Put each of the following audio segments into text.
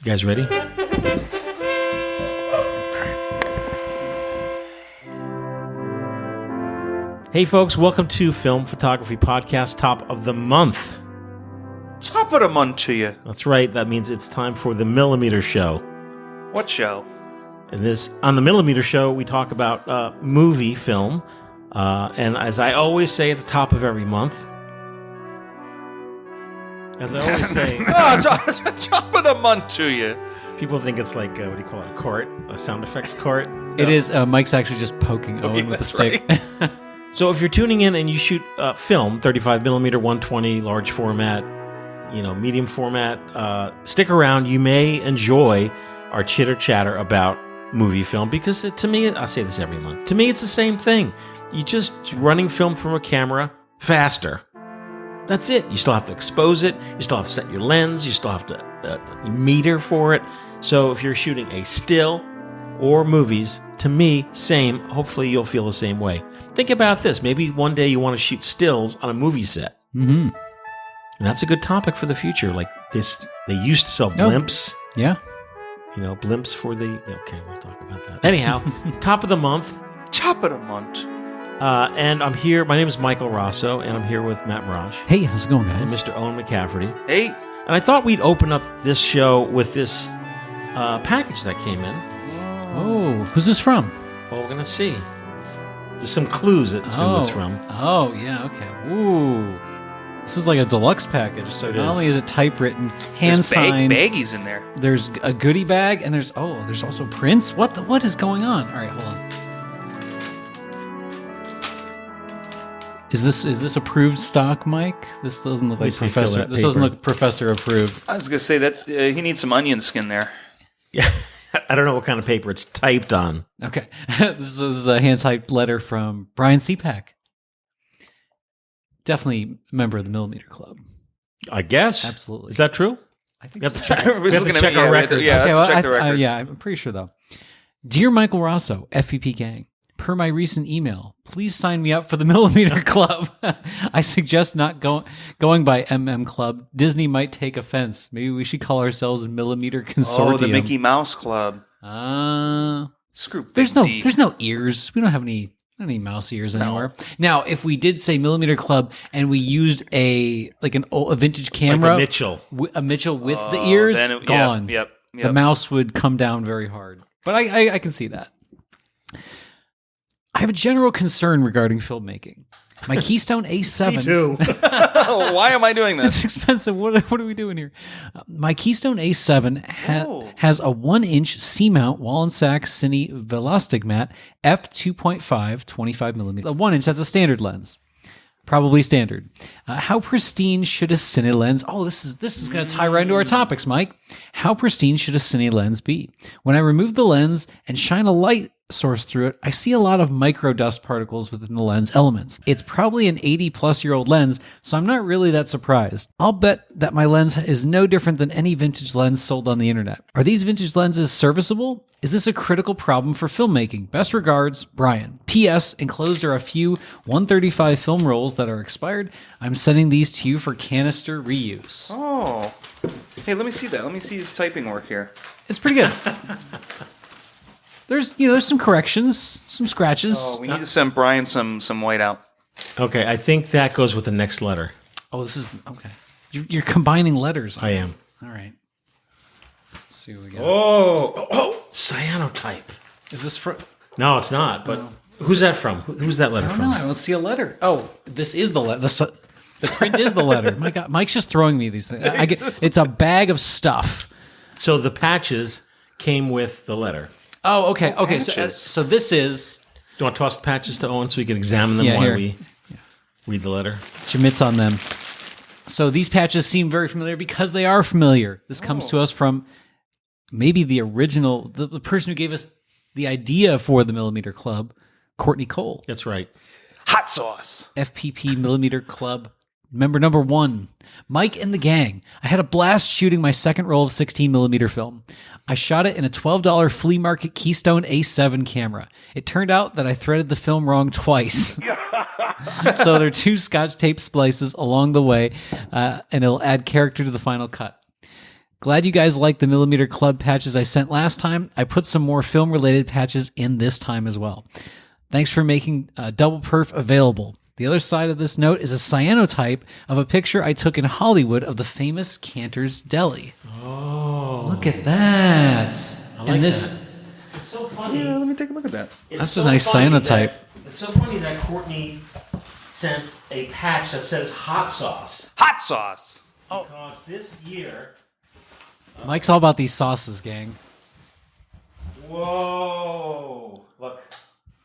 You guys ready? Hey folks, welcome to Film Photography Podcast, top of the month. Top of the month to you. That's right, that means it's time for the Millimeter Show. What show? And on the Millimeter Show, we talk about movie film. And as I always say at the top of every month, as I always say... Top of the month to you. People think it's like, what do you call it, a court? A sound effects court? It is. Mike's actually just poking Owen with the stick. Right. So if you're tuning in and you shoot film, 35 millimeter, 120, large format, medium format, stick around. You may enjoy our chitter chatter about movie film because to me, I say this every month, to me it's the same thing. You just running film from a camera faster. That's it. You still have to expose it. You still have to set your lens. You still have to meter for it. So if you're shooting a still or movies, to me, same. Hopefully you'll feel the same way. Think about this. Maybe one day you want to shoot stills on a movie set. Mm-hmm. And that's a good topic for the future. Like this, they used to sell blimps. Oh, yeah. Blimps for the... Okay, we'll talk about that. Anyhow, top of the month. Top of the month. And I'm here. My name is Michael Raso, and I'm here with Mat Marrash. Hey, how's it going, guys? And Mr. Owen McCafferty. Hey. And I thought we'd open up this show with this package that came in. Oh, who's this from? Well, we're going to see. There's some clues as to who it's from. Oh, yeah, okay. Ooh. This is like a deluxe package. So not only is it typewritten, hand-signed. There's baggies in there. There's a goodie bag, and there's also prints. What is going on? All right, hold on. Is this approved stock, Mike? This doesn't look like Professor. This doesn't look Professor approved. I was going to say that he needs some onion skin there. Yeah. I don't know what kind of paper it's typed on. Okay. This is a hand-typed letter from Brian Seapack. Definitely a member of the Millimeter Club. I guess. Absolutely. Is that true? I think we have so. to check our records. Check the records. Yeah, I'm pretty sure, though. Dear Michael Raso, FPP gang, per my recent email, please sign me up for the Millimeter Club. I suggest not going by MM Club. Disney might take offense. Maybe we should call ourselves Millimeter Consortium. Oh, the Mickey Mouse Club. Screw Big There's D. no ears. We don't have any mouse ears anywhere. Now, if we did say Millimeter Club and we used a vintage camera, like a Mitchell with the ears, gone. Yep. The mouse would come down very hard. But I can see that. I have a general concern regarding filmmaking. My Keystone A7. Me too. Why am I doing this? It's expensive. What are we doing here? My Keystone A7 has a 1-inch C-mount Wallensack Cine Velostigmat f2.5 25 millimeter. A 1-inch. That's a standard lens. Probably standard. How pristine should a Cine lens... Oh, this is going to tie right into our topics, Mike. How pristine should a Cine lens be? When I remove the lens and shine a light source through it, I see a lot of micro dust particles within the lens elements. It's probably an 80-plus-year-old lens, so I'm not really that surprised. I'll bet that my lens is no different than any vintage lens sold on the internet. Are these vintage lenses serviceable? Is this a critical problem for filmmaking? Best regards, Brian. P.S. Enclosed are a few 135 film rolls that are expired. I'm sending these to you for canister reuse. Oh. Hey, let me see that. Let me see his typing work here. It's pretty good. There's some corrections, some scratches. Oh, we need to send Brian some white out. Okay, I think that goes with the next letter. Oh, this is... Okay. You're combining letters. I am. All right. Let's see what we got. Oh, cyanotype. Is this from... No, it's not, but who's that from? Who's that letter I don't from? know. I don't see a letter. Oh, this is the letter. The print is the letter. My God, Mike's just throwing me these things. It's a bag of stuff. So the patches came with the letter. Oh, okay. Oh, okay, so this is... Do you want to toss the patches to Owen so we can examine them while we read the letter? Mitts on them. So these patches seem very familiar because they are familiar. This comes to us from maybe the original, the person who gave us the idea for the Millimeter Club, Courtney Cole. That's right. Hot sauce. FPP Millimeter Club member number 1. Mike and the gang. I had a blast shooting my second roll of 16 millimeter film. I shot it in a $12 flea market Keystone A7 camera. It turned out that I threaded the film wrong twice. So there are 2 Scotch tape splices along the way, and it'll add character to the final cut. Glad you guys liked the Millimeter Club patches I sent last time. I put some more film-related patches in this time as well. Thanks for making Double Perf available. The other side of this note is a cyanotype of a picture I took in Hollywood of the famous Cantor's Deli. Oh. Look at that. I like that. It's so funny. Yeah, let me take a look at that. That's a nice cyanotype. It's so funny that Courtney sent a patch that says hot sauce. Hot sauce. Because this year... Mike's all about these sauces, gang. Whoa. Look.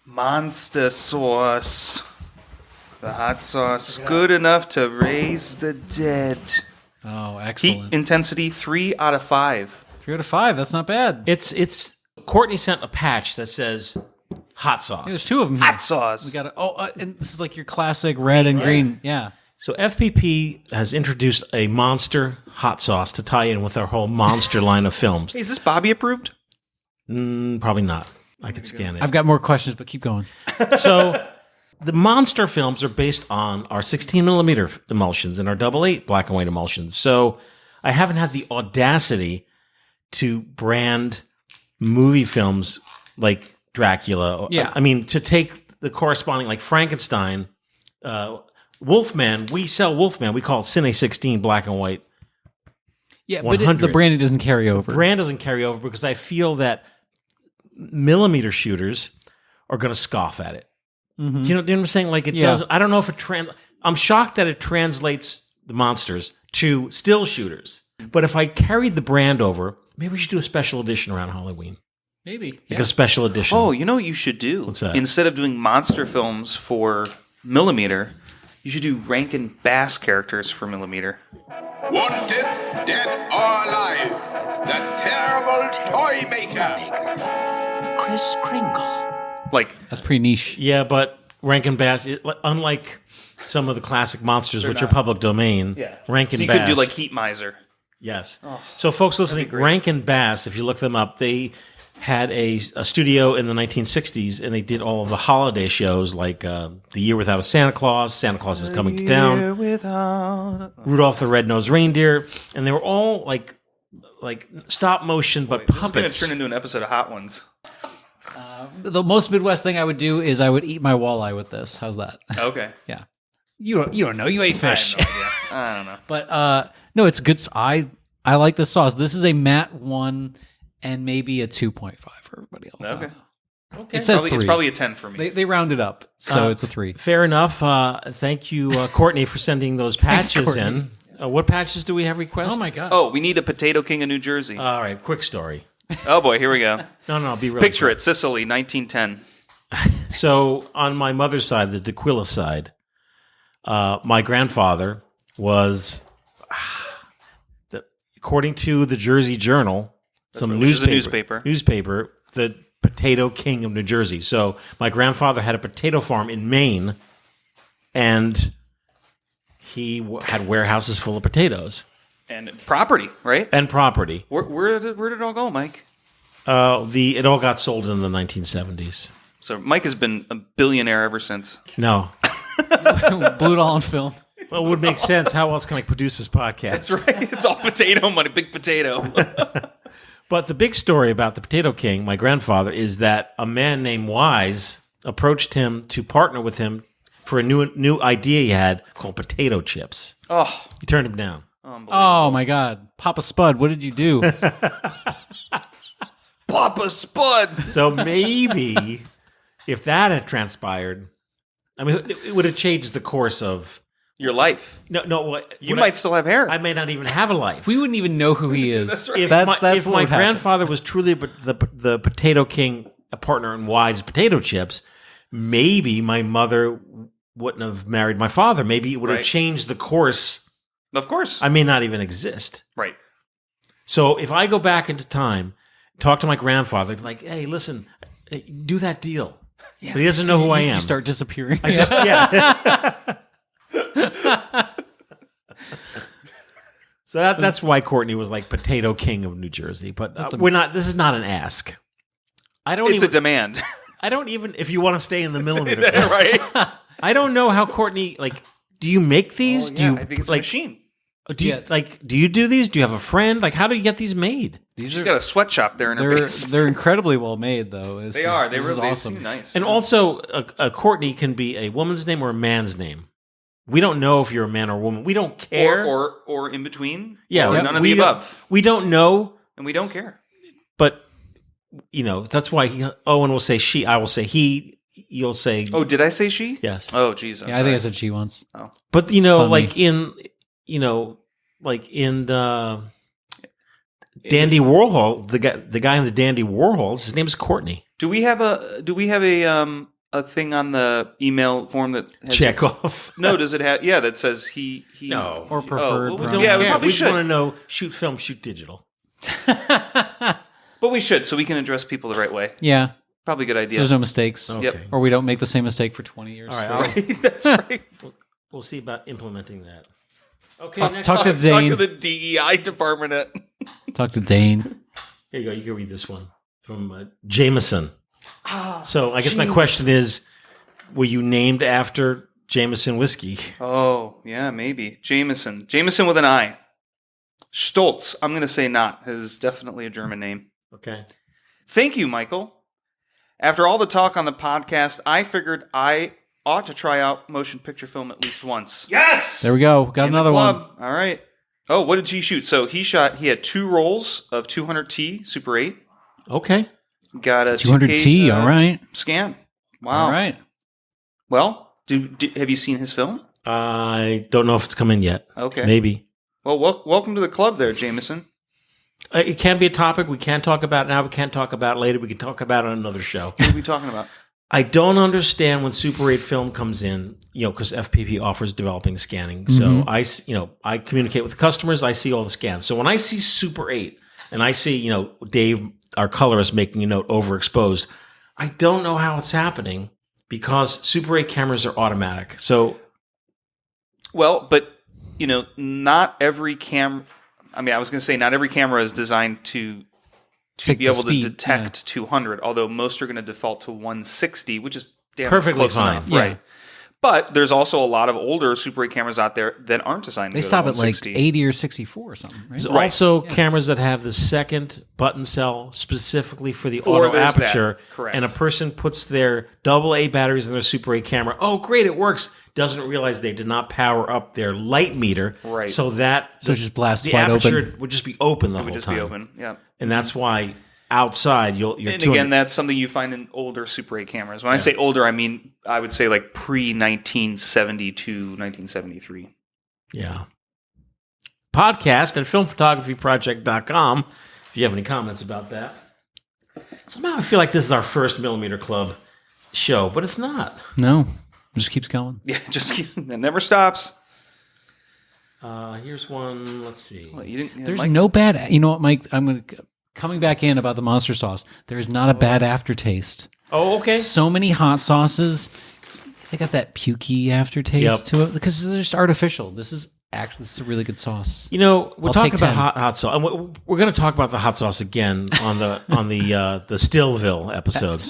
Monster sauce. The hot sauce. Good enough to raise the dead. Oh, Heat excellent. intensity 3 out of 5. 3 out of 5. That's not bad. It's Courtney sent a patch that says hot sauce. There's 2 of them here. Hot sauce. We got and this is like your classic red and green. Yeah. So FPP has introduced a monster hot sauce to tie in with our whole monster line of films. Hey, is this Bobby approved? Probably not. I could scan it. I've got more questions, but keep going. So the monster films are based on our 16 millimeter emulsions and our 888 black and white emulsions. So I haven't had the audacity to brand movie films like Dracula. Yeah. I mean, to take the corresponding, like Frankenstein, Wolfman. We sell Wolfman. We call it Cine 16 black and white. Yeah, 100. but the branding doesn't carry over. Brand doesn't carry over because I feel that millimeter shooters are going to scoff at it. Mm-hmm. Do you know what I'm saying? Like it doesn't. I don't know if it I'm shocked that it translates the monsters to still shooters. But if I carried the brand over, maybe we should do a special edition around Halloween. Maybe. Like a special edition. Oh, you know what you should do? What's that? Instead of doing monster films for millimeter, you should do Rankin-Bass characters for millimeter. Wanted, dead or alive, the terrible toy maker. Kris Kringle. Like, That's pretty niche. Yeah, but Rankin-Bass, unlike some of the classic monsters, which are public domain, so Rankin-Bass. you could do like Heat Miser. Yes. So folks listening, Rankin-Bass, if you look them up, they had a studio in the 1960s, and they did all of the holiday shows like The Year Without a Santa Claus, Santa Claus is Coming to Town, Rudolph the Red-Nosed Reindeer, and they were all like stop motion but This is going puppets. to turn into an episode of Hot Ones. The most Midwest thing I would do is I would eat my walleye with this. How's that? Okay. Yeah. You don't know. You ate fish. I have no idea. I don't know. But no, it's good. I like this sauce. This is a matte 1 and maybe a 2.5 for everybody else. Okay. It says It's 3. probably a 10 for me. They round it up, so it's a 3. Fair enough. Thank you, Courtney, for sending those patches Courtney. in. What patches do we have requested? Oh my god. Oh, we need a Potato King of New Jersey. All right, quick story. Oh boy, here we go. No, be real. Picture it, Sicily, 1910. So on my mother's side, the D'Aquila side, my grandfather was, according to the Jersey Journal, Which is a newspaper. the potato king of New Jersey. So my grandfather had a potato farm in Maine, and he had warehouses full of potatoes And property, right? and property. Where did it all go, Mike? It all got sold in the 1970s. So Mike has been a billionaire ever since. No. Blew it all on film. Well, it would make sense. How else can I produce this podcast? That's right. It's all potato money, big potato. But the big story about the Potato King, my grandfather, is that a man named Wise approached him to partner with him for a new idea he had called potato chips. Oh, He turned him down. Oh my god. Papa Spud, what did you do? Papa Spud. So maybe if that had transpired, I mean, it would have changed the course of Your life. No. You might still have hair. I may not even have a life. We wouldn't even know who he is. That's right. If That's my, if what my would happen. grandfather was truly the Potato King, a partner in Wise potato chips, maybe my mother wouldn't have married my father. Maybe it would have Right. changed the course. Of course. I may not even exist. Right. So if I go back into time, talk to my grandfather, be like, hey, listen, do that deal. Yeah, But he doesn't know who I am. You start disappearing. I just, yeah. So that's why Courtney was like Potato King of New Jersey. But we're not. This is not an ask. I don't. It's even, a demand. I don't even. If you want to stay in the millimeter, club, Right? I don't know how Courtney. Like, do you make these? Do you I think it's like? a machine. Do you do these? Do you have a friend? Like, how do you get these made? She's got a sweatshop there in her basement. They're incredibly well made, though. They are. They really awesome. seem nice. And also, a Courtney can be a woman's name or a man's name. We don't know if you're a man or a woman. We don't care. Or in between. Yeah, or none of the above. We don't know. And we don't care. But, that's why Owen will say she, I will say he, you'll say... Oh, did I say she? Yes. Oh, geez. I think I said she once. Oh. But, in Dandy Warhol, the guy in the Dandy Warhols, his name is Courtney. Do we have a thing on the email form that has check off? No, does it have? Yeah, that says he no or preferred. We don't we care. probably We should. just want to know shoot film, shoot digital. But we should, so we can address people the right way. Yeah, probably a good idea. So there's no mistakes. Okay. Yep. Or we don't make the same mistake for 20 years. All right, Right, that's right. We'll see about implementing that. Okay, Talk to Dane. Talk to the DEI department. Talk to Dane. Here you go. You can read this one from Jameson. So I guess my question is, were you named after Jameson whiskey? Oh, yeah, maybe. Jameson with an I. Stoltz, I'm going to say not. Is definitely a German name. Okay. Thank you, Michael. After all the talk on the podcast, I figured I ought to try out motion picture film at least once. Yes! There we go. Got In the another one. club. All right. Oh, what did he shoot? So he had 2 rolls of 200T Super 8. Okay. Got a 200T, all right. Scan. Wow. All right. Well, have you seen his film? I don't know if it's come in yet. Okay. Maybe. Well, welcome to the club there, Jameson. It can be a topic we can talk about now. We can't talk about it later. We can talk about it on another show. What are we talking about? I don't understand when Super 8 film comes in, because FPP offers developing scanning. So I communicate with the customers. I see all the scans. So when I see Super 8 and I see, Dave, our colorist, making a note overexposed, I don't know how it's happening because Super 8 cameras are automatic. So, well, but not every camera. I mean, I was going to say not every camera is designed to be able to detect 200, although most are going to default to 160, which is perfectly close fine. enough, Yeah. right? But there's also a lot of older Super 8 cameras out there that aren't designed to They go stop to at like 160. 80 or 64 or something, right? There's also cameras that have the second button cell specifically for the Or auto there's that. aperture. Correct. And a person puts their AA batteries in their Super 8 camera. Oh, great, it works. Doesn't realize they did not power up their light meter. Right. So that So it just blasts the wide aperture open. would just be open the It whole would just time. be open. Yeah. And that's why outside you're And 200 again, that's something you find in older Super 8 cameras. When I say older, I mean I would say like pre-1972, 1973. Yeah. Podcast at filmphotographyproject.com if you have any comments about that. Somehow I feel like this is our first Millimeter Club show, but it's not. No, it just keeps going. Yeah, it never stops. Here's one. Let's see. Well, you didn't, There's Mike, no bad. You know what, Mike? Coming back in about the monster sauce. There is not a bad aftertaste. Oh, okay. So many hot sauces, they got that pukey aftertaste to it because it's just artificial. This is a really good sauce. We're I'll talking take about 10. hot sauce. And we're going to talk about the hot sauce again on the Stillville episode.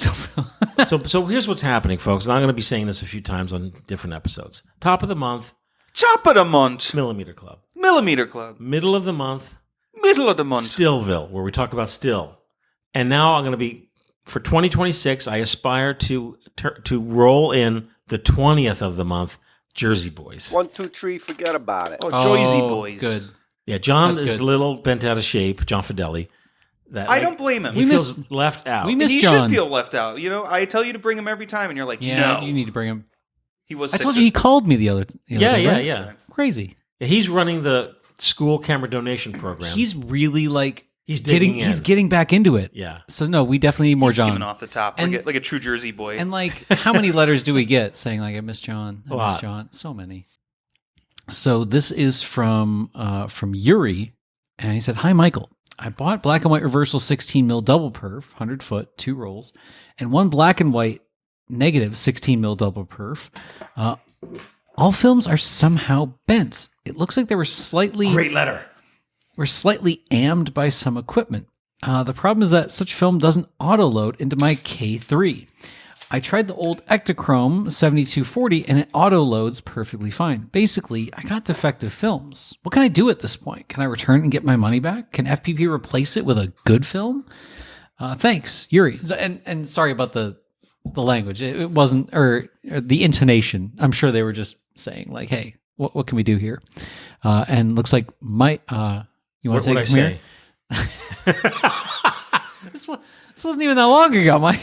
So here's what's happening, folks. And I'm going to be saying this a few times on different episodes. Top of the month, Top of the month. Millimeter Club. Millimeter Club. Middle of the month, Middle of the month. Stillville, where we talk about still. And now I'm going to be, for 2026, I aspire to roll in the 20th of the month, Jersey Boys. 1, 2, 3, forget about it. Oh, Joyzy Boys. Good. Yeah, John That's is good. a little bent out of shape, John Fideli. I don't blame him. He feels left out. we miss He John. should feel left out. I tell you to bring him every time, and you're like, Yeah, no. you need to bring him. He was. I sick told you he this- called me the other. Yeah, day, yeah, right? yeah. Crazy. He's running the school camera donation program. He's really He's digging in. He's getting back into it. Yeah. So no, we definitely need more He's John. skimming off the top, And- like a true Jersey boy. And like, how many letters do we get saying like I miss John? I A miss lot. John. So many. So this is from Yuri, and he said, "Hi Michael, I bought black and white reversal 16 mil double perf, 100 foot, 2 rolls, and one black and white negative 16 mil double perf. All films are somehow bent. It looks like they were slightly Great letter. ammed by some equipment. The problem is that such film doesn't auto load into my K3. I tried the old Ektachrome 7240 and it auto loads perfectly fine. Basically, I got defective films. What can I do at this point? Can I return and get my money back? Can FPP replace it with a good film? Thanks, Yuri. And sorry about the language. It wasn't, or the intonation. I'm sure they were just saying like, hey, what can we do here? And looks like you want to take it from here? This wasn't even that long ago, Mike.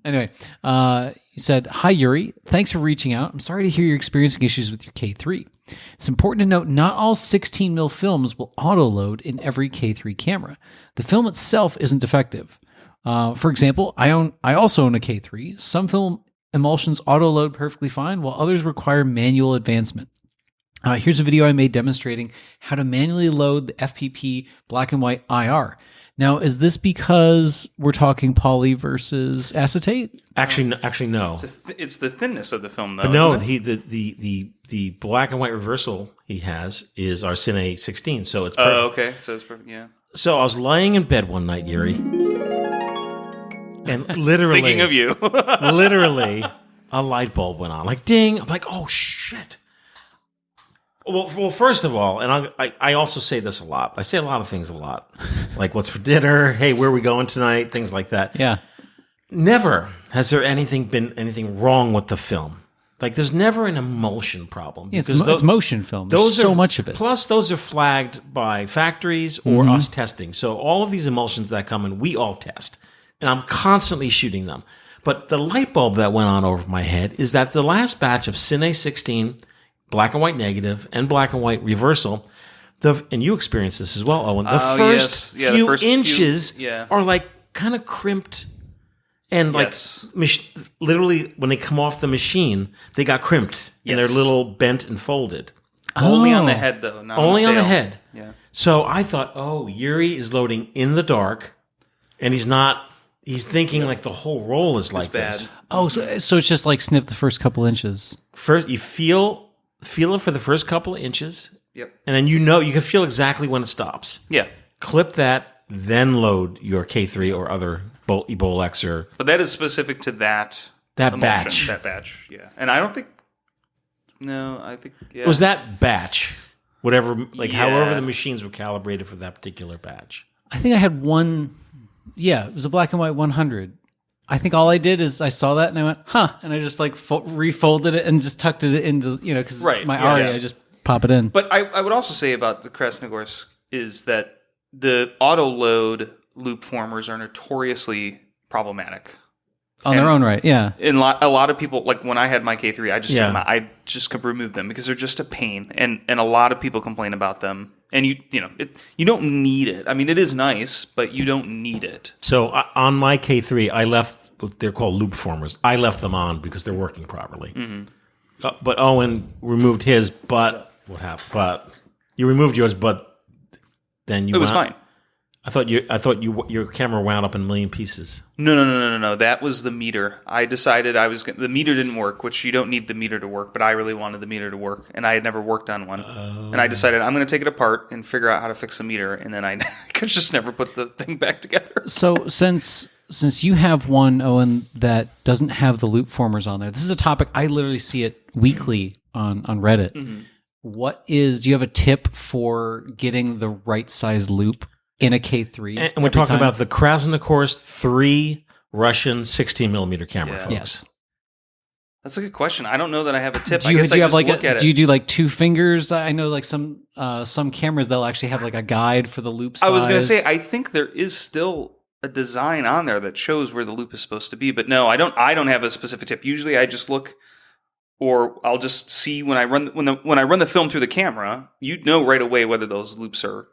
Anyway, you said, hi, Yuri. Thanks for reaching out. I'm sorry to hear you're experiencing issues with your K3. It's important to note not all 16mm films will auto-load in every K3 camera. The film itself isn't defective. For example, I also own a K3. Some film emulsions auto-load perfectly fine, while others require manual advancement. Here's a video I made demonstrating how to manually load the FPP black and white IR. Now, is this because we're talking poly versus acetate? Actually, no. It's the thinness of the film, though. But no, the black and white reversal he has is our Cine 16, so it's perfect. Oh, okay, so it's perfect. Yeah. So I was lying in bed one night, Yuri, and literally thinking of you, literally, a light bulb went on, like ding. I'm like, oh shit. Well, first of all, and I also say this a lot. I say a lot of things a lot, like what's for dinner, hey, where are we going tonight, things like that. Yeah. Never has there been anything wrong with the film. Like there's never an emulsion problem. Yeah, it's motion film. There's so much of it. Plus, those are flagged by factories or us testing. So all of these emulsions that come in, we all test, and I'm constantly shooting them. But the light bulb that went on over my head is that the last batch of Cine 16. Black and white negative and black and white reversal. And you experienced this as well, Owen. The first few inches are like kind of crimped, and like literally when they come off the machine, they got crimped and they're little bent and folded. Only on the head, though. Not only on the head. Yeah. So I thought, oh, Yuri is loading in the dark, and he's not. He's thinking like the whole roll is like this. Oh, so it's just like snip the first couple inches. First, you feel it for the first couple of inches. Yep. And then you can feel exactly when it stops. Yeah. Clip that, then load your K3 or other Ebolex or... But that is specific to that batch. That batch, yeah. And I don't think... No, I think... Yeah. It was that batch. Whatever, however the machines were calibrated for that particular batch. I think I had one... Yeah, it was a black and white 100. I think all I did is I saw that and I went, huh, and I just like refolded it and just tucked it into, because my Aria, I just pop it in. But I would also say about the Krasnogorsk is that the auto load loop formers are notoriously problematic. On their own right, yeah. And a lot of people, like when I had my K3, I just took them out. I just could remove them because they're just a pain, and a lot of people complain about them. And you don't need it. I mean, it is nice, but you don't need it. So on my K3, I left. They're called loop formers. I left them on because they're working properly. Mm-hmm. But Owen removed his. But what happened? But you removed yours. But then it was fine. I thought your camera wound up in a million pieces. No. That was the meter. I decided the meter didn't work, which you don't need the meter to work, but I really wanted the meter to work, and I had never worked on one. And I decided I'm going to take it apart and figure out how to fix the meter, and then I could just never put the thing back together. So since you have one, Owen, that doesn't have the loop formers on there, this is a topic I literally see it weekly on Reddit. Mm-hmm. Do you have a tip for getting the right size loop in a K3? And we're talking about the Krasnogorsk 3 Russian 16mm camera, folks. Yes. That's a good question. I don't know that I have a tip. Do you do like 2 fingers? I know like some cameras, they'll actually have like a guide for the loop size. I was going to say, I think there is still a design on there that shows where the loop is supposed to be, but no, I don't have a specific tip. Usually I just look, or I'll just see when I run the film through the camera, you'd know right away whether those loops are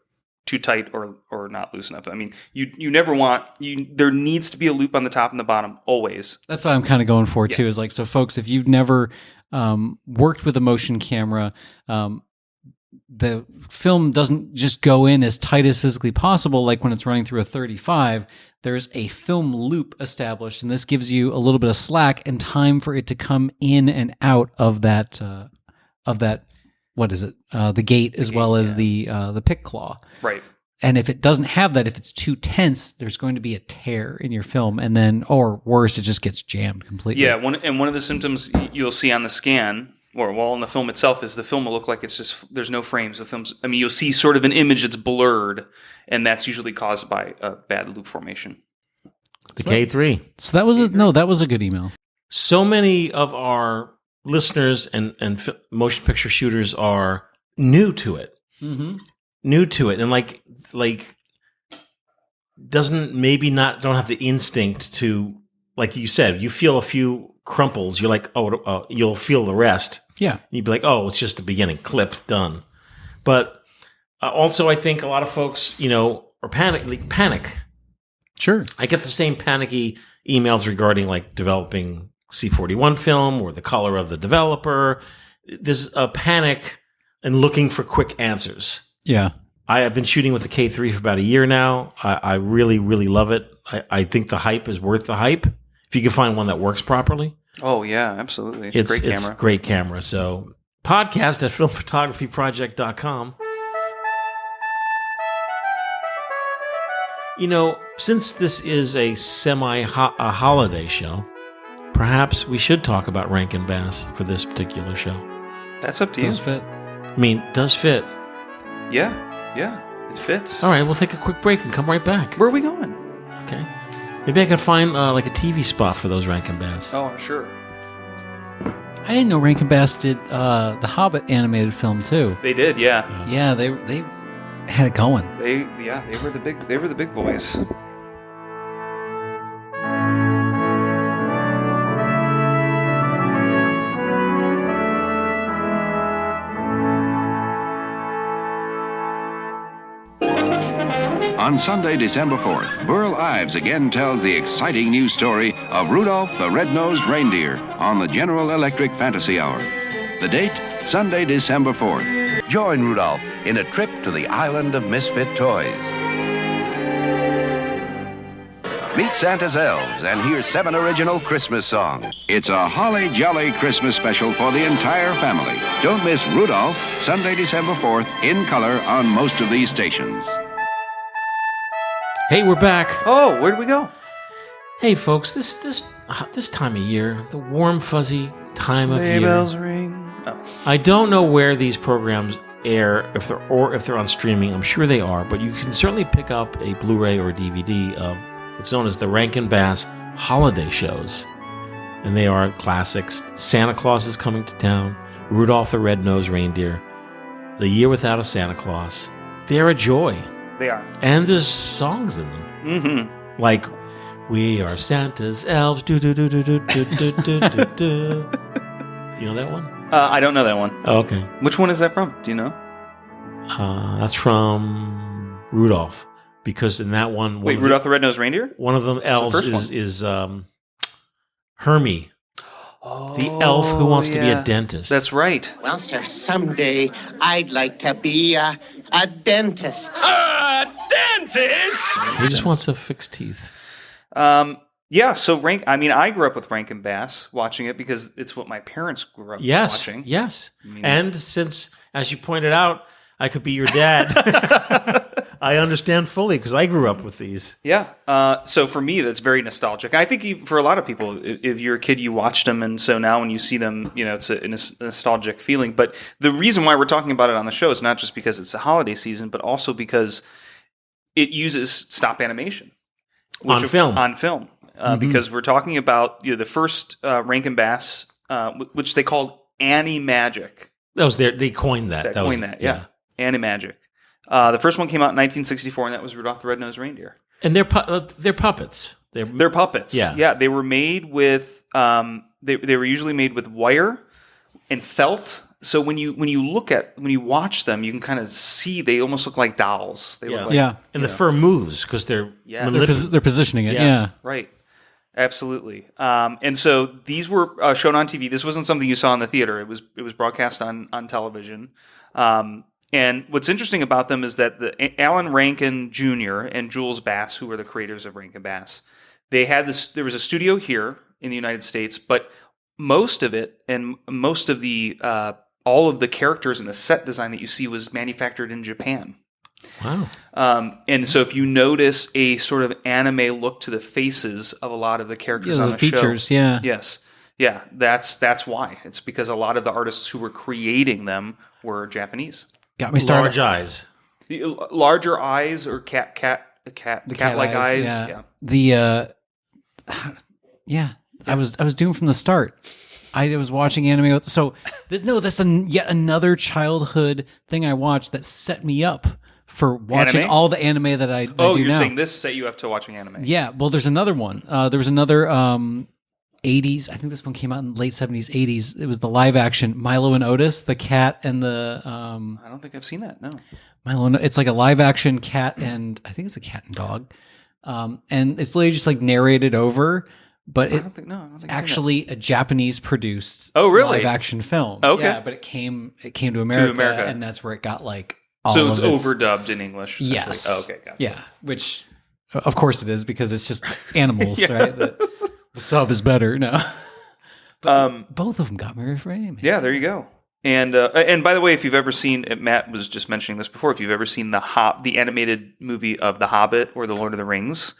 too tight or not loose enough. I mean, you never want there needs to be a loop on the top and the bottom always. That's what I'm kind of going for too. Is like, so folks, if you've never worked with a motion camera, the film doesn't just go in as tight as physically possible. Like when it's running through a 35, there's a film loop established, and this gives you a little bit of slack and time for it to come in and out of that. What is it? The gate, as well as the pick claw. Right. And if it doesn't have that, if it's too tense, there's going to be a tear in your film, and then, or worse, it just gets jammed completely. Yeah, one of the symptoms you'll see on the scan, or in the film itself, is the film will look like it's just there's no frames. The film's, you'll see sort of an image that's blurred, and that's usually caused by a bad loop formation. The K3. So that was a good email. So many of our listeners and motion picture shooters are new to it. Mm-hmm. New to it, and like don't have the instinct to, like you said, you feel a few crumples, you're like, you'll feel the rest. Yeah, you'd be like, oh, it's just the beginning, clip, done. But also, I think a lot of folks, are panic. Sure, I get the same panicky emails regarding like developing C41 film or the color of the developer. There's a panic and looking for quick answers. Yeah. I have been shooting with the K3 for about a year now. I really, really love it. I think the hype is worth the hype if you can find one that works properly. Oh, yeah, absolutely. It's a great camera. It's a great camera. So podcast at filmphotographyproject.com. Since this is a holiday show, perhaps we should talk about Rankin-Bass for this particular show. That's up to you. Does fit. Does fit. Yeah, it fits. All right, we'll take a quick break and come right back. Where are we going? Okay. Maybe I can find like a TV spot for those Rankin-Bass. Oh, I'm sure. I didn't know Rankin-Bass did the Hobbit animated film too. They did, yeah. Yeah, they had it going. They were the big boys. On Sunday, December 4th, Burl Ives again tells the exciting news story of Rudolph the Red-Nosed Reindeer on the General Electric Fantasy Hour. The date, Sunday, December 4th. Join Rudolph in a trip to the island of misfit toys. Meet Santa's elves and hear 7 original Christmas songs. It's a holly jolly Christmas special for the entire family. Don't miss Rudolph, Sunday, December 4th, in color on most of these stations. Hey, we're back. Oh, where'd we go? Hey, folks, this time of year, the warm, fuzzy time of year. Sleigh bells ring. Oh. I don't know where these programs air, if they're on streaming. I'm sure they are, but you can certainly pick up a Blu-ray or DVD of what's known as the Rankin-Bass holiday shows, and they are classics. Santa Claus is Coming to Town, Rudolph the Red-Nosed Reindeer, The Year Without a Santa Claus. They're a joy. They are. And there's songs in them. Mm-hmm. Like, we are Santa's elves. Do, do, do, do, do, do, do, do, do, do. You know that one? I don't know that one. Oh, okay. Which one is that from? Do you know? That's from Rudolph. Because in that one... Wait, Rudolph the Red-Nosed Reindeer? One of them elves is Hermie. Oh, the elf who wants to be a dentist. That's right. Well, sir, someday I'd like to be a dentist. A dentist? He just wants to fix teeth. Yeah, so I grew up with Rankin-Bass watching it because it's what my parents grew up watching. Yes. And since, as you pointed out, I could be your dad. I understand fully because I grew up with these. Yeah. So for me, that's very nostalgic. I think for a lot of people, if you're a kid, you watched them. And so now when you see them, it's a nostalgic feeling. But the reason why we're talking about it on the show is not just because it's the holiday season, but also because it uses stop animation. On film. Because we're talking about the first Rankin-Bass, which they called Animagic. That was they coined that. Yeah. Animagic. The first one came out in 1964, and that was Rudolph the Red-Nosed Reindeer. And they're puppets. They're puppets. Yeah. They were made with they were usually made with wire and felt. So when you watch them, you can kind of see they almost look like dolls. They look like, and the fur moves because they're they're positioning it. Yeah. Right. Absolutely. And so these were shown on TV. This wasn't something you saw in the theater. It was broadcast on television. And what's interesting about them is that Alan Rankin Jr. and Jules Bass, who were the creators of Rankin-Bass, they had this. There was a studio here in the United States, but most of it and most of the all of the characters and the set design that you see was manufactured in Japan. Wow. And so if you notice a sort of anime look to the faces of a lot of the characters on the features, show. yeah. Yes. Yeah, that's why. It's because a lot of the artists who were creating them were Japanese. Got me started. Large eyes. The larger eyes or cat-like eyes. Yeah. I was doomed from the start. I was watching anime. That's yet another childhood thing I watched that set me up for watching Anime? all the anime that I do you're now. saying this set you up to watching anime? Yeah. Well, there's another one. There was another 80s. I think this one came out in late 70s, 80s. It was the live action Milo and Otis, the cat and the. I don't think I've seen that. No. Milo and, it's like a live action cat and I think it's a cat and dog, and it's literally just like narrated over. But it's actually a Japanese produced live action film. Okay. Yeah, but it came to America, and that's where it got like all so it's of overdubbed in English. Yes. Oh, okay. Gotcha. Yeah, which of course it is because it's just animals, right? The sub is better. No. But both of them got me reframed. Yeah, there you go. And by the way, if you've ever seen, Matt was just mentioning this before, if you've ever seen the animated movie of The Hobbit or The Lord of the Rings,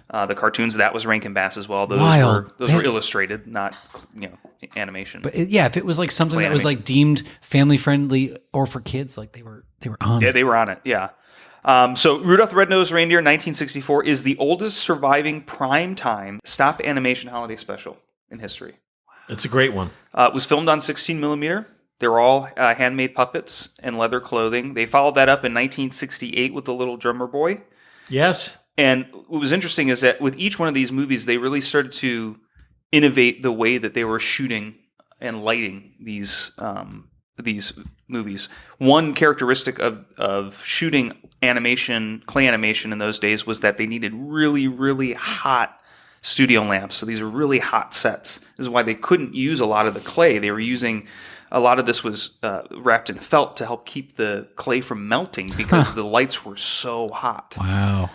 the cartoons, that was Rankin-Bass as well. Those were illustrated, not animation. But if it was like something that was like deemed family friendly or for kids, like they were on it. Yeah, they were on it. Yeah. So Rudolph the Red-Nosed Reindeer, 1964, is the oldest surviving primetime stop animation holiday special in history. It's a great one. It was filmed on 16 millimeter. They were all handmade puppets and leather clothing. They followed that up in 1968 with The Little Drummer Boy. Yes. And what was interesting is that with each one of these movies, they really started to innovate the way that they were shooting and lighting these movies. One characteristic of shooting clay animation in those days was that they needed really, really hot studio lamps. So these are really hot sets. This is why they couldn't use a lot of the clay. They were using a lot of this was wrapped in felt to help keep the clay from melting because the lights were so hot. Wow.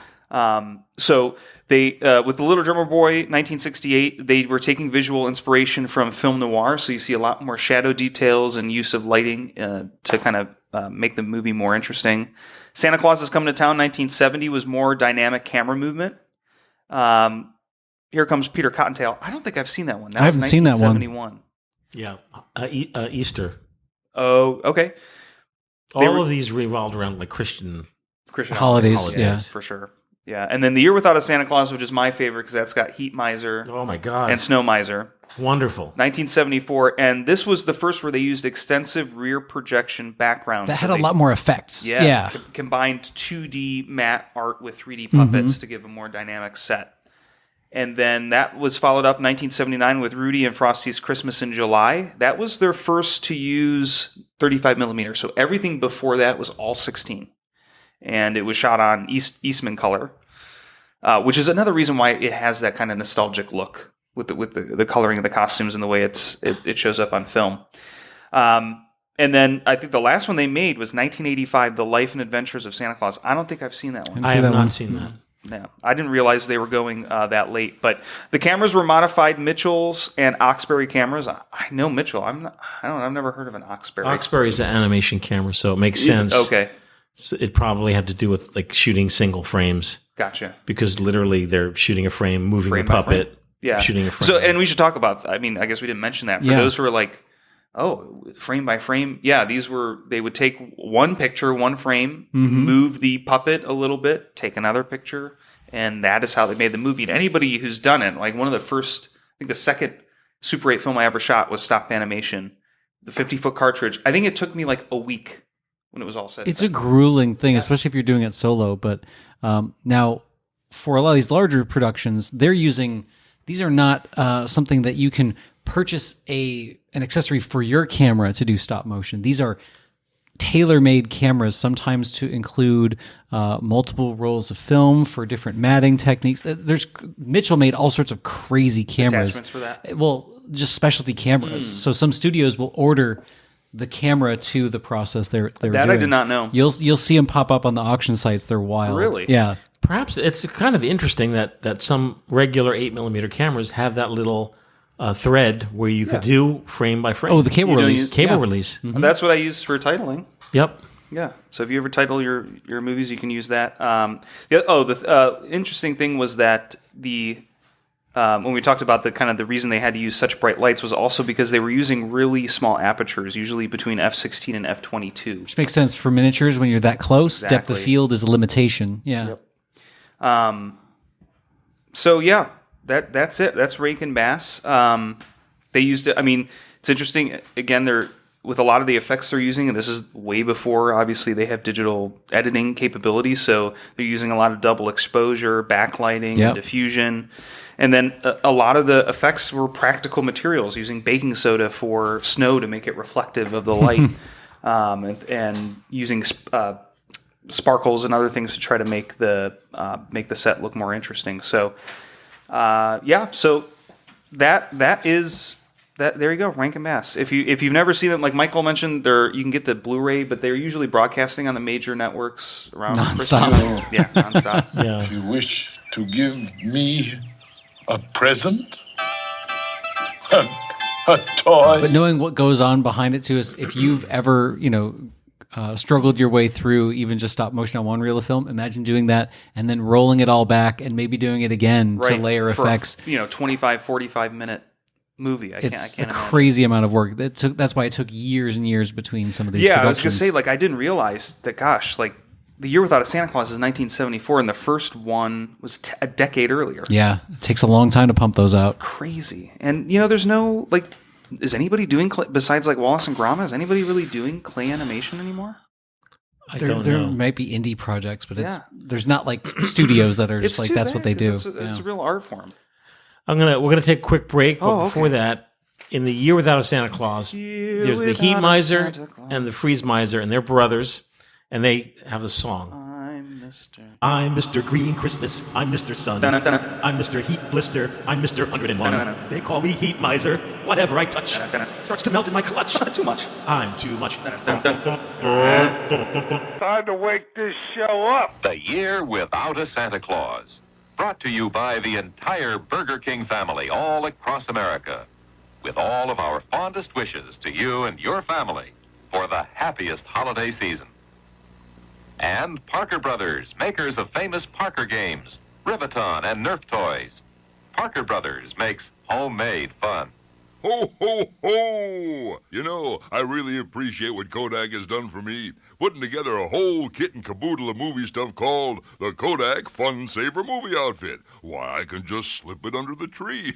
So they, with The Little Drummer Boy, 1968, they were taking visual inspiration from film noir. So you see a lot more shadow details and use of lighting to kind of make the movie more interesting. Santa Claus is Coming to Town, 1970, was more dynamic camera movement. Here Comes Peter Cottontail. I don't think I've seen that one. I haven't seen that one. Yeah, Easter. Oh, okay. All of these revolved around like Christian holidays, yeah, for sure. Yeah, and then The Year Without a Santa Claus, which is my favorite because that's got Heat Miser. Oh my God! And Snow Miser. Wonderful. 1974, and this was the first where they used extensive rear projection backgrounds. That had a lot more effects. Yeah. Combined 2D matte art with 3D puppets to give a more dynamic set. And then that was followed up in 1979 with Rudy and Frosty's Christmas in July. That was their first to use 35 millimeter. So everything before that was all 16. And it was shot on Eastman color, which is another reason why it has that kind of nostalgic look with the coloring of the costumes and the way it shows up on film. And then I think the last one they made was 1985, The Life and Adventures of Santa Claus. I don't think I've seen that one. I have not seen that. No, I didn't realize they were going that late. But the cameras were modified Mitchell's and Oxbury cameras. I know Mitchell. I've never heard of an Oxbury. Oxbury is an animation camera, so it makes sense. Okay. So it probably had to do with like shooting single frames. Gotcha. Because literally they're shooting a frame, moving a puppet, shooting a frame. So, and we should talk about, I guess we didn't mention that. For those who are like, oh, frame by frame. Yeah, they would take one picture, one frame, move the puppet a little bit, take another picture, and that is how they made the movie. And anybody who's done it, like one of the first, I think the second Super 8 film I ever shot was stop animation. The 50-foot cartridge. I think it took me like a week when it was all said. It's a grueling thing, especially if you're doing it solo. But now, for a lot of these larger productions, these are not something that you can purchase an accessory for your camera to do stop motion. These are tailor-made cameras, sometimes to include multiple rolls of film for different matting techniques. Mitchell made all sorts of crazy cameras. Attachments for that? Well, just specialty cameras. So some studios will order the camera to the process they're doing. I did not know. You'll see them pop up on the auction sites. They're wild. Really? Yeah. Perhaps it's kind of interesting that some regular 8mm cameras have that little thread where you could do frame by frame. Oh, the cable release. Cable release. Mm-hmm. That's what I use for titling. Yep. Yeah. So if you ever title your movies, you can use that. The interesting thing was that when we talked about the reason they had to use such bright lights was also because they were using really small apertures, usually between f/16 and f/22. Which makes sense for miniatures when you're that close. Exactly. Depth of field is a limitation. Yeah. Yep. So yeah, that's it. That's Rankin-Bass. They used it. I mean, it's interesting. Again, they're with a lot of the effects they're using, and this is way before, obviously, they have digital editing capabilities, so they're using a lot of double exposure, backlighting, and diffusion. And then a lot of the effects were practical materials, using baking soda for snow to make it reflective of the light, and using sparkles and other things to try to make the set look more interesting. So, so that is... there you go, Rankin-Bass. If you've never seen them, like Michael mentioned, you can get the Blu-ray, but they're usually broadcasting on the major networks around nonstop. Yeah, nonstop. Yeah. You wish to give me a present? A toy? But knowing what goes on behind it too is if you've ever, struggled your way through even just stop motion on one reel of film, imagine doing that and then rolling it all back and maybe doing it again to layer effects. 25, 45 minute movie. I can't a imagine. crazy amount of work. That's why it took years and years between some of these productions. I was going to say, I didn't realize that, The Year Without a Santa Claus is 1974, and the first one was a decade earlier. Yeah, it takes a long time to pump those out. Crazy. And, there's no, is anybody doing, besides, Wallace and Gromit, is anybody really doing clay animation anymore? There might be indie projects, but there's not, studios that are just that's what they do. It's a real art form. We're gonna take a quick break, but before that, in The Year Without a Santa Claus, there's the Heat Miser and the Freeze Miser, and they're brothers, and they have the song. I'm Mr. Green Christmas. I'm Mr. Sun. I'm Mr. Heat Blister. I'm Mr. 101. They call me Heat Miser. Whatever I touch starts to melt in my clutch. Too much. I'm too much. Time to wake this show up. The Year Without a Santa Claus. Brought to you by the entire Burger King family all across America. With all of our fondest wishes to you and your family for the happiest holiday season. And Parker Brothers, makers of famous Parker games, Riveton and Nerf toys. Parker Brothers makes homemade fun. Ho, ho, ho! I really appreciate what Kodak has done for me, putting together a whole kit and caboodle of movie stuff called the Kodak Fun Saver Movie Outfit. Why, I can just slip it under the tree.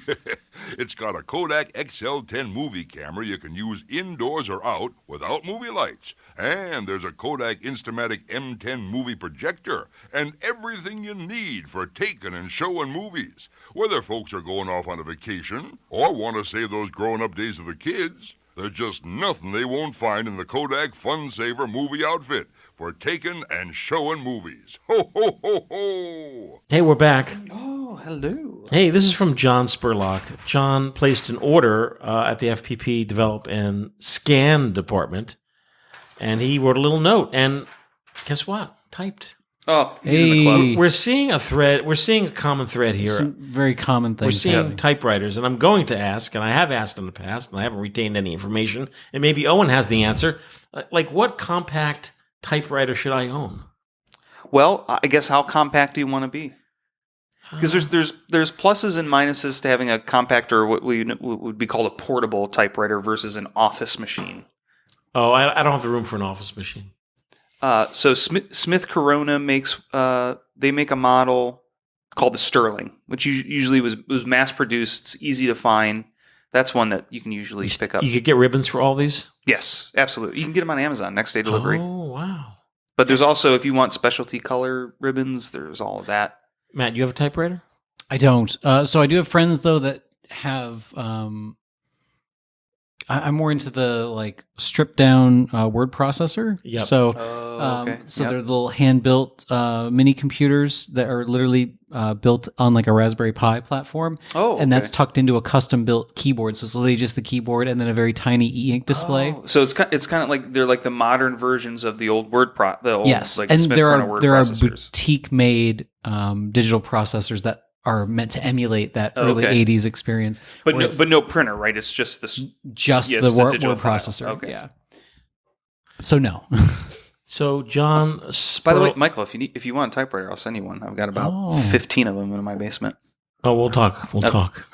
It's got a Kodak XL10 movie camera you can use indoors or out without movie lights. And there's a Kodak Instamatic M10 movie projector and everything you need for taking and showing movies. Whether folks are going off on a vacation or want to save those grown-up days of the kids, there's just nothing they won't find in the Kodak Fun Saver Movie Outfit for taking and showing movies. Ho, ho, ho, ho! Hey, we're back. Oh, hello. Hey, this is from John Spurlock. John placed an order at the FPP Develop and Scan department, and he wrote a little note, and guess what? Typed. Oh, he's in the club. We're seeing a thread. We're seeing a common thread here. Some very common things. We're seeing happening. typewriters, and I'm going to ask, and I have asked in the past, and I haven't retained any information, and maybe Owen has the answer. What compact typewriter should I own? Well, I guess how compact do you want to be? Because there's pluses and minuses to having a compact or what would be called a portable typewriter versus an office machine. Oh, I don't have the room for an office machine. So Smith Corona makes they make a model called the Sterling, which usually was mass produced. It's easy to find. That's one that you can usually pick up. You could get ribbons for all these? Yes, absolutely. You can get them on Amazon next day delivery. Oh, wow. But there's also, if you want specialty color ribbons, there's all of that. Matt, you have a typewriter? I don't. So I do have friends though that have. I'm more into the stripped down word processor. Yep. So, okay. So they're little hand built mini computers that are literally built on a Raspberry Pi platform. Oh, okay. And that's tucked into a custom built keyboard. So it's literally just the keyboard and then a very tiny e-ink display. Oh. So it's kind of like they're like the modern versions of the old yes, and Smith there Corona are word there are processors. boutique made digital processors that are meant to emulate that early 80s experience. But no printer, right? It's just this. Just yes, the word digital file. processor. Okay. Yeah. So no. So, John... By the way, Michael, if you want a typewriter, I'll send you one. I've got about 15 of them in my basement. Oh, we'll talk. We'll talk.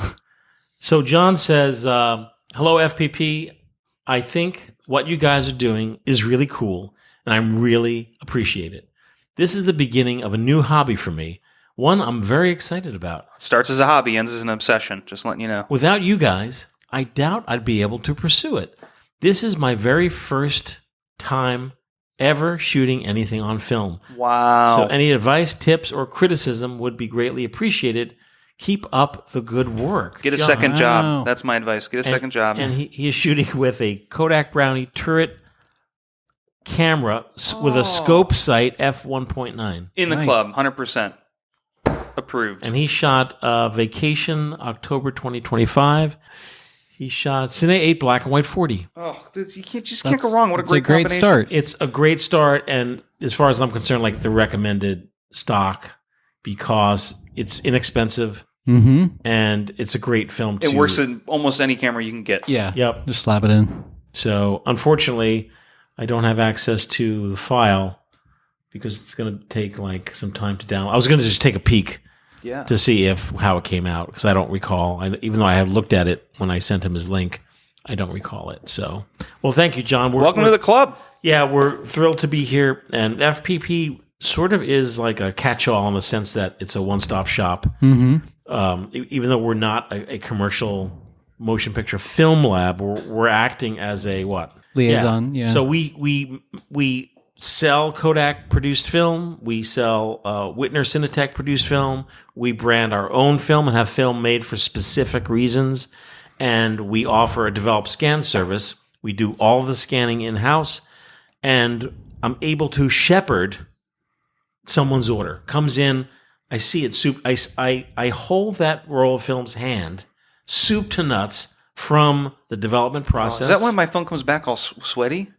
So, John says, hello, FPP. I think what you guys are doing is really cool, and I really appreciate it. This is the beginning of a new hobby for me, one I'm very excited about. Starts as a hobby, ends as an obsession, just letting you know. Without you guys, I doubt I'd be able to pursue it. This is my very first time ever shooting anything on film. Wow. So any advice, tips, or criticism would be greatly appreciated. Keep up the good work. Get a second job. That's my advice. Get a second job. And he is shooting with a Kodak Brownie turret camera with a scope sight f1.9. In the club, 100%. Approved. And he shot Vacation October 2025. He shot Cine 8 black and white 40. Oh, you can't go wrong. What a great combination. Start. It's a great start, and as far as I'm concerned, like the recommended stock because it's inexpensive and it's a great film. It works in almost any camera you can get. Yeah. Yep. Just slap it in. So, unfortunately, I don't have access to the file because it's going to take like some time to download. I was going to just take a peek. Yeah. To see how it came out because I don't recall. Even though I had looked at it when I sent him his link, I don't recall it. So, well, thank you, John. Welcome to the club. Yeah, we're thrilled to be here. And FPP sort of is like a catch-all in the sense that it's a one-stop shop. Even though we're not a commercial motion picture film lab, we're acting as a what? Liaison. Yeah. So we sell Kodak produced film. We sell Whitner Cinetech produced film. We brand our own film and have film made for specific reasons. And we offer a developed scan service. We do all the scanning in-house. And I'm able to shepherd someone's order. Comes in, I see it soup. I hold that roll of film's hand, soup to nuts, from the development process. Is that why my phone comes back all sweaty?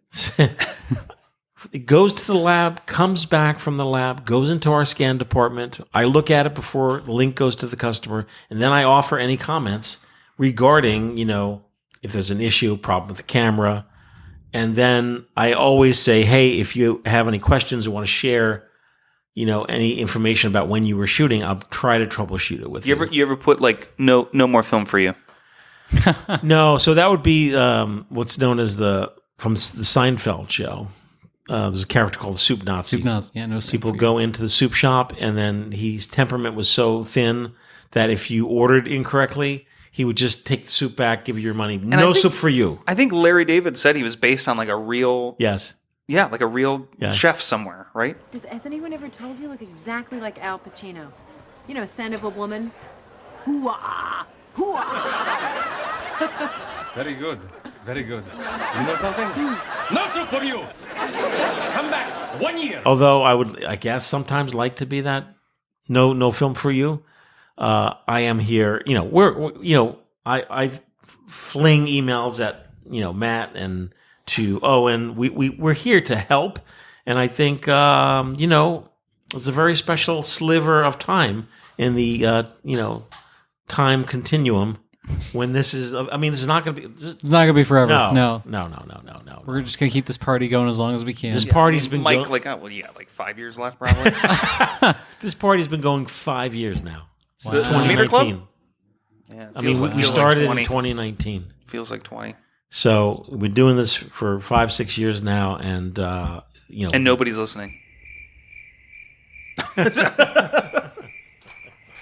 It goes to the lab, comes back from the lab, goes into our scan department. I look at it before the link goes to the customer, and then I offer any comments regarding, if there's an issue, problem with the camera. And then I always say, hey, if you have any questions or want to share, any information about when you were shooting, I'll try to troubleshoot it with you. You ever put like no more film for you? No, so that would be what's known as from the Seinfeld show. There's a character called the Soup Nazi. Soup Nazi, yeah, no soup. People go into the soup shop, and then his temperament was so thin that if you ordered incorrectly, he would just take the soup back, give you your money. No soup for you. I think Larry David said he was based on like a real... Yes. Yeah, like a real chef somewhere, right? Has anyone ever told you look exactly like Al Pacino? Son of a woman. Hoo-ah! Hoo-ah! Very good. Very good. You know something? No soup for you! Come back 1 year! Although I guess, sometimes like to be that no film for you. I am here. I fling emails at, Matt and to Owen. We're here to help. And I think, it's a very special sliver of time in the, time continuum when this is, this is not going to be. It's not going to be forever. No. We're just going to keep this party going as long as we can. This party's been going. Like 5 years left, probably. This party's been going 5 years now. Wow. Since 2019. Yeah, we started in 2019. Feels like 20. So we've been doing this for 5-6 years now, and and nobody's listening.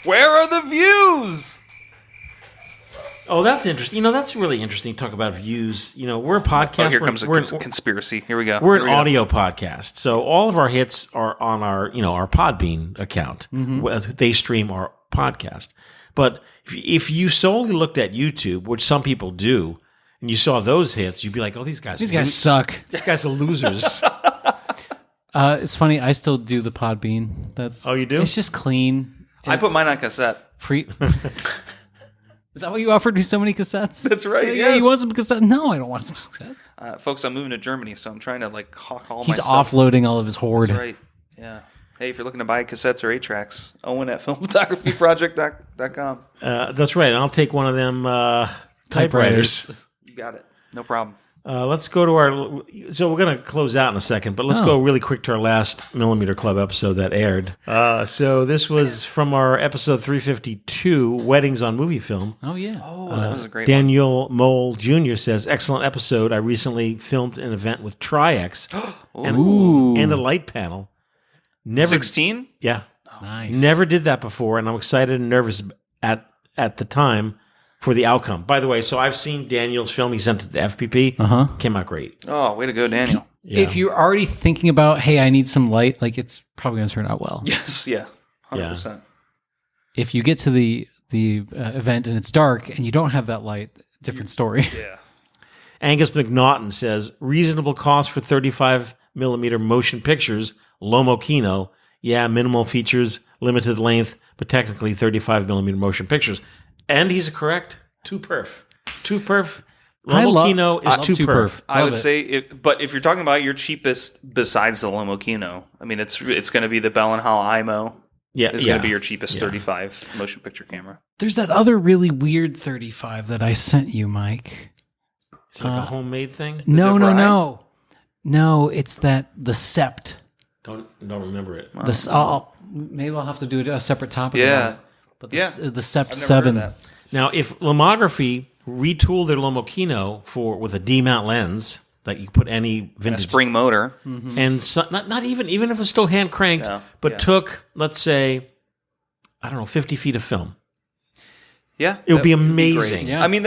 Where are the views? Oh, that's interesting. That's really interesting to talk about views. We're a podcast. Oh, here comes a conspiracy. Here we go. We're an audio podcast. So all of our hits are on our, our Podbean account. They stream our podcast. But if you solely looked at YouTube, which some people do, and you saw those hits, you'd be like, oh, these guys suck. These guys are losers. It's funny. I still do the Podbean. Oh, you do? It's just clean. I put mine on cassette. Free. Is that why you offered me so many cassettes? That's right. Yeah, you want some cassettes? No, I don't want some cassettes. Folks, I'm moving to Germany, so I'm trying to hawk all my He's stuff. offloading all of his hoard. That's right. Yeah. Hey, if you're looking to buy cassettes or 8-tracks, Owen at filmphotographyproject.com. That's right. And I'll take one of them typewriters. You got it. No problem. Let's go to our. So we're going to close out in a second, but let's go really quick to our last Millimeter Club episode that aired. So this was from our episode 352, Weddings on Movie Film. Oh, yeah. Oh, that was a great Daniel Mole Jr. says, excellent episode. I recently filmed an event with Tri-X and a light panel. 16? Yeah. Nice. Never did that before, and I'm excited and nervous at the time for the outcome. By the way, so I've seen Daniel's film. He sent it to FPP. Came out great. Oh, way to go, Daniel. Yeah. If you're already thinking about, hey, I need some light, like it's probably going to turn out well. Yes, yeah. 100%. Yeah. If you get to the event and it's dark and you don't have that light, different story. Yeah. Angus McNaughton says, reasonable cost for 35 millimeter motion pictures, Lomo Kino. Yeah, minimal features, limited length, but technically 35 millimeter motion pictures. And he's correct. 2perf. 2perf. Lomo Kino is 2perf. I would say, but if you're talking about your cheapest besides the Lomo Kino, I mean, it's going to be the Bell & Howell IMO. Yeah, it's going to be your cheapest 35 motion picture camera. There's that other really weird 35 that I sent you, Mike. It's like a homemade thing? No. No, it's the Sept. Don't remember it. Maybe I'll have to do a separate topic. Yeah. But the Sept I've 7. never heard of that. Now, if Lomography retooled their Lomo Kino with a D-mount lens that you could put any vintage and a spring motor, and so, not even if it's still hand cranked, but took, let's say, I don't know, 50 feet of film. Yeah, it would be amazing. I mean,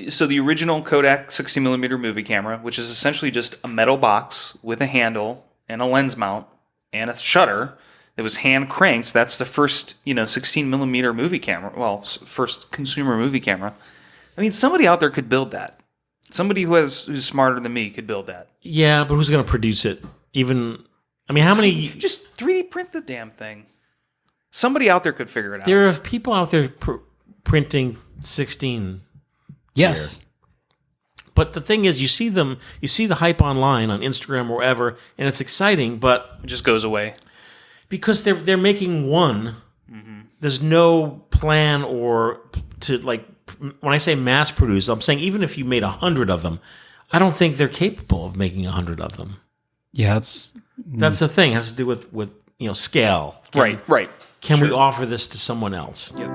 so the original Kodak 60 millimeter movie camera, which is essentially just a metal box with a handle and a lens mount and a shutter. It was hand cranked. That's the first, 16 millimeter movie camera. Well, first consumer movie camera. I mean, somebody out there could build that. Somebody who's smarter than me could build that. Yeah, but who's going to produce it? How many? Just 3D print the damn thing. Somebody out there could figure it out. There are people out there printing 16. Yes. Here. But the thing is, you see the hype online on Instagram or wherever, and it's exciting, but it just goes away. Because they're making one, there's no plan or to when I say mass produce, I'm saying even if you made 100 of them, I don't think they're capable of making 100 of them. Yeah, that's the thing. It has to do with scale. Right. Can we offer this to someone else? Yep.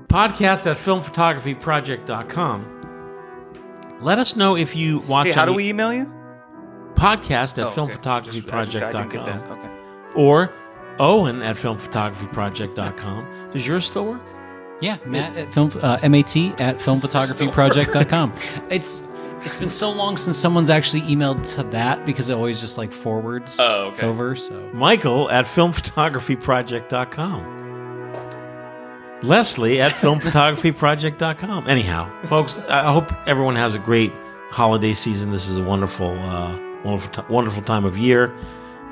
Podcast at filmphotographyproject.com. Let us know if you watch. Hey, how do we email you? Podcast at filmphotographyproject.com. Okay. Or Owen at filmphotographyproject.com. Does yours still work? Yeah, Matt at MAT at filmphotographyproject.com. It's been so long since someone's actually emailed to that because it always just forwards over. So Michael at filmphotographyproject.com. Leslie at filmphotographyproject.com. Anyhow, folks, I hope everyone has a great holiday season. This is a wonderful time of year.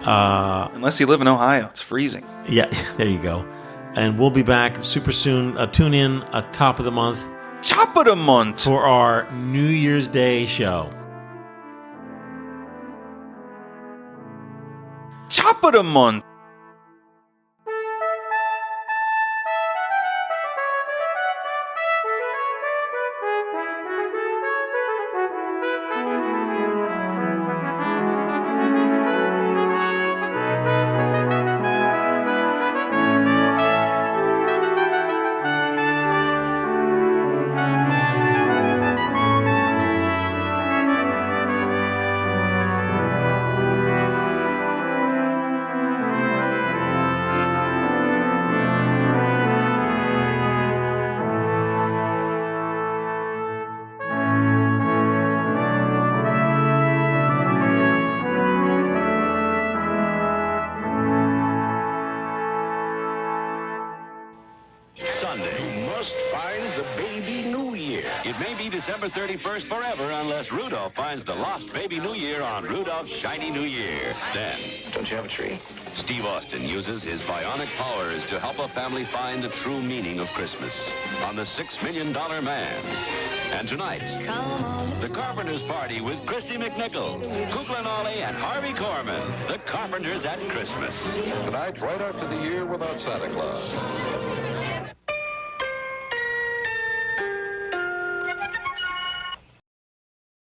Unless you live in Ohio, it's freezing. Yeah, there you go. And we'll be back super soon. Tune in top of the month. Top of the month. For our New Year's Day show. Top of the month. It may be December 31st forever unless Rudolph finds the lost baby New Year on Rudolph's Shiny New Year. Then, don't you have a tree? Steve Austin uses his bionic powers to help a family find the true meaning of Christmas on The $6 Million Man. And tonight, The Carpenters Party with Christy McNichol, Kukla Nolly, and Harvey Korman. The Carpenters at Christmas. Tonight, right after the year without Santa Claus.